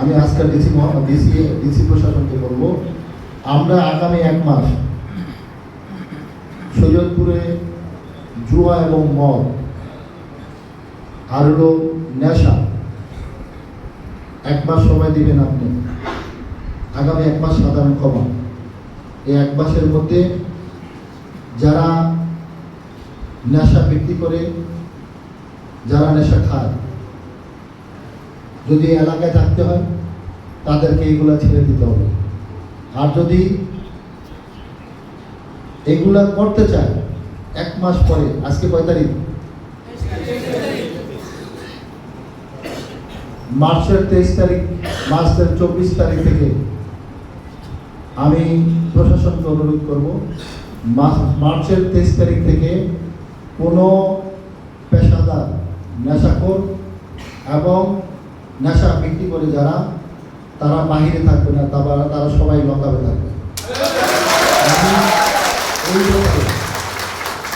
আমি আজকে ডিসি প্রশাসনকে বলবো, আমরা আগামী 1 মাস শরীয়তপুরে জুয়া এবং মদ আর হলো নেশা 1 মাস সময় দিবেন আপনি। আগামী 1 মাস সাধারণ ক্ষমা। এই 1 মাসের মধ্যে যারা নেশা বিক্রি করে, যারা নেশা খায়, যদি এলাকায় থাকতে হয় তাদেরকে এগুলা ছেড়ে দিতে হবে। আর যদি এগুলা করতে চায় 1 মাস পরে, আজকে কয় তারিখ? মার্চের 23 তারিখ, মার্চের 24 তারিখ থেকে আমি প্রশাসনকে অনুরোধ করব, মার্চের 23 তারিখ থেকে কোনো পেশাদার নেশাখোর এবং নেশা বিক্রি করে যারা, তারা বাহিরে থাকবে না, তারা সবাই লকাবে থাকবে।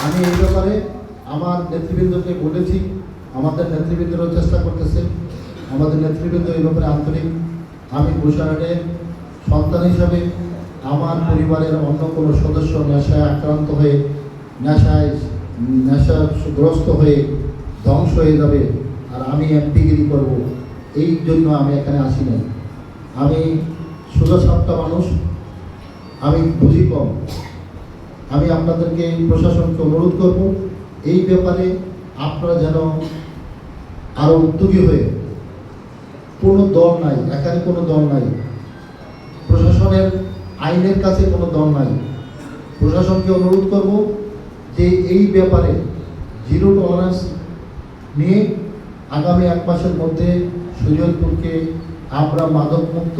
আমি এই ব্যাপারে আমার নেতৃবৃন্দকে বলেছি, আমাদের নেতৃবৃন্দরাও চেষ্টা করতেছে, আমাদের নেতৃবৃন্দ এই ব্যাপারে আন্তরিক। আমি গুলশানের সন্তান হিসাবে আমার পরিবারের অন্য কোনো সদস্য নেশায় আক্রান্ত হয়ে নেশাগ্রস্ত হয়ে ধ্বংস হয়ে যাবে আর আমি এমপিগিরি করব, এই জন্য আমি এখানে আসি নাই। আমি সোজা সাপটা মানুষ, আমি বুঝি কম। আমি আপনাদেরকে প্রশাসনকে অনুরোধ করব, এই ব্যাপারে আপনারা যেন আরও উদ্যোগী হয়ে, কোনো দল নাই এখানে, কোনো দল নাই, প্রশাসনের আইনের কাছে কোনো দল নাই। প্রশাসনকে অনুরোধ করব যে এই ব্যাপারে জিরো টলারেন্স নিয়ে আগামী 1 মাসের মধ্যে শরীয়তপুরকে আমরা মাদক মুক্ত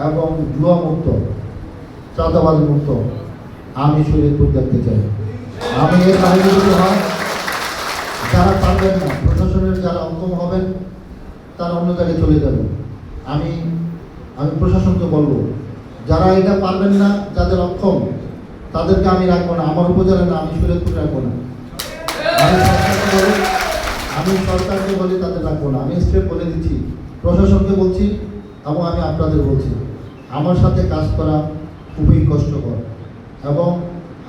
এবং জুয়া মুক্ত, চাঁদাবাজ মুক্ত আমি শরীয়তপুর দেখতে চাই। আমি এর বাইরে যদি হয়, যারা পারবেন না, প্রশাসনের যারা অক্ষম হবেন তারা অন্য জায়গায় চলে যাবেন। আমি প্রশাসনকে বলবো, যারা এটা পারবেন না, যাদের অক্ষম, তাদেরকে আমি রাখবো না। আমার উপজেলা না, আমি শরীয়তপুর রাখবো না। আমি সরকারকে বলি তাদের রাখবো না। আমি স্টেপ বলে দিচ্ছি, প্রশাসনকে বলছি এবং আমি আপনাদের বলছি, আমার সাথে কাজ করা খুবই কষ্টকর এবং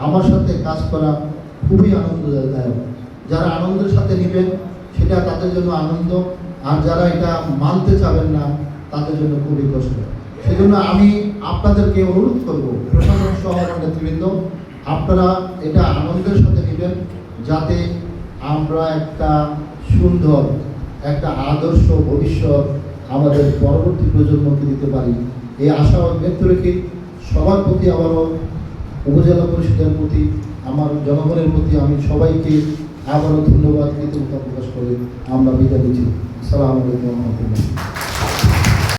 আমার সাথে কাজ করা খুবই আনন্দদায়ক। যারা আনন্দের সাথে নেবেন সেটা তাদের জন্য আনন্দ, আর যারা এটা মানতে চাবেন না তাদের জন্য খুবই কষ্ট। সেজন্য আমি আপনাদেরকে অনুরোধ করব, প্রশাসন সহ নেতৃবৃন্দ, আপনারা এটা আনন্দের সাথে নেবেন, যাতে আমরা একটা সুন্দর, একটা আদর্শ ভবিষ্যৎ আমাদের পরবর্তী প্রজন্মকে দিতে পারি। এই আশাবাদ ব্যক্ত রেখে সবার প্রতি, আবারও উপজেলা পরিষদের প্রতি, আমার জনগণের প্রতি আমি সবাইকে আবারও ধন্যবাদ, কৃতজ্ঞতা প্রকাশ করে আমরা বিদায় দিচ্ছি। আসসালামু আলাইকুম ওয়া রাহমাতুল্লাহ।